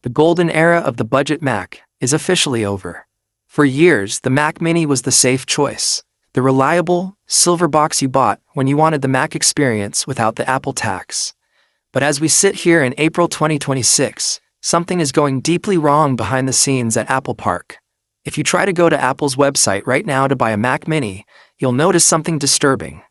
The golden era of the budget Mac is officially over. For years, the Mac Mini was the safe choice, the reliable, silver box you bought when you wanted the Mac experience without the Apple tax. But as we sit here in April 2026, something is going deeply wrong behind the scenes at Apple Park. If you try to go to Apple's website right now to buy a Mac Mini, you'll notice something disturbing.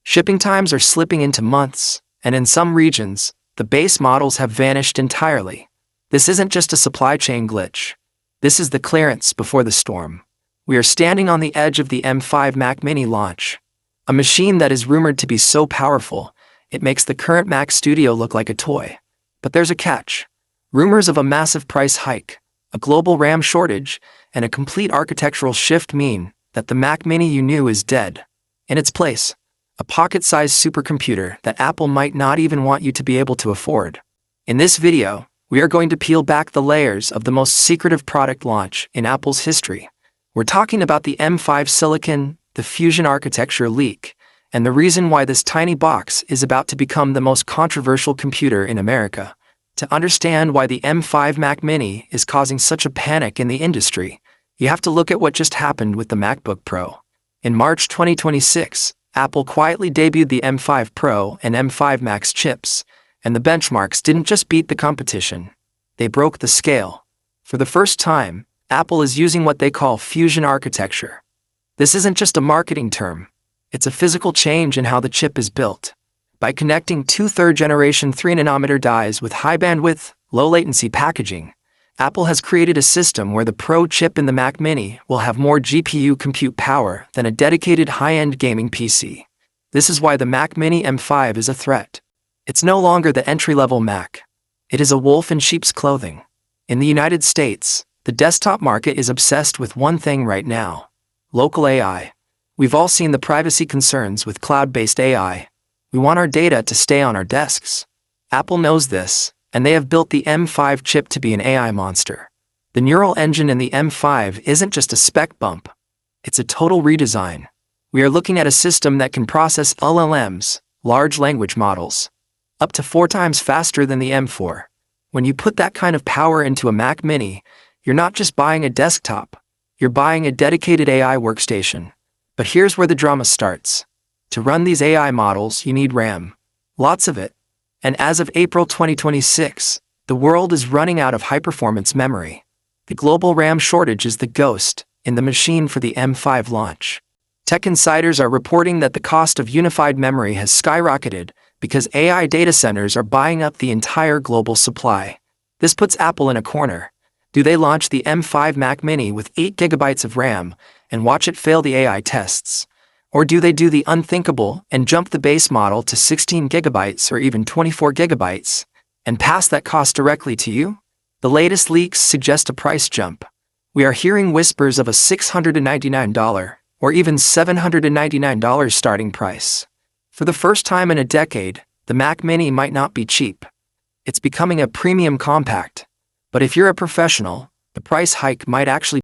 Shipping times are slipping into months, and in some regions, the base models have vanished entirely. This isn't just a supply chain glitch. This is the clearance before the storm. We are standing on the edge of the M5 Mac Mini launch, a machine that is rumored to be so powerful, it makes the current Mac Studio look like a toy. But there's a catch. Rumors of a massive price hike, a global RAM shortage, and a complete architectural shift mean that the Mac Mini you knew is dead. In its place, a pocket-sized supercomputer that Apple might not even want you to be able to afford. In this video, we are going to peel back the layers of the most secretive product launch in Apple's history. We're talking about the M5 Silicon, the Fusion architecture leak, and the reason why this tiny box is about to become the most controversial computer in America. To understand why the M5 Mac Mini is causing such a panic in the industry, you have to look at what just happened with the MacBook Pro. In March 2026, Apple quietly debuted the M5 Pro and M5 Max chips, and the benchmarks didn't just beat the competition. They broke the scale. For the first time, Apple is using what they call Fusion architecture. This isn't just a marketing term. It's a physical change in how the chip is built. By connecting two third-generation 3nm dies with high-bandwidth, low-latency packaging, Apple has created a system where the Pro chip in the Mac Mini will have more GPU compute power than a dedicated high-end gaming PC. This is why the Mac Mini M5 is a threat. It's no longer the entry-level Mac. It is a wolf in sheep's clothing. In the United States, the desktop market is obsessed with one thing right now: local AI. We've all seen the privacy concerns with cloud-based AI. We want our data to stay on our desks. Apple knows this, and they have built the M5 chip to be an AI monster. The neural engine in the M5 isn't just a spec bump. It's a total redesign. We are looking at a system that can process LLMs, large language models, up to 4 times faster than the M4. When you put that kind of power into a Mac Mini, you're not just buying a desktop, you're buying a dedicated AI workstation. But here's where the drama starts. To run these AI models, you need RAM. Lots of it. And as of April 2026, the world is running out of high-performance memory. The global RAM shortage is the ghost in the machine for the M5 launch. Tech insiders are reporting that the cost of unified memory has skyrocketed because AI data centers are buying up the entire global supply. This puts Apple in a corner. Do they launch the M5 Mac Mini with 8 GB of RAM and watch it fail the AI tests? Or do they do the unthinkable and jump the base model to 16 GB or even 24 GB and pass that cost directly to you? The latest leaks suggest a price jump. We are hearing whispers of a $699 or even $799 starting price. For the first time in a decade, the Mac Mini might not be cheap. It's becoming a premium compact. But if you're a professional, the price hike might actually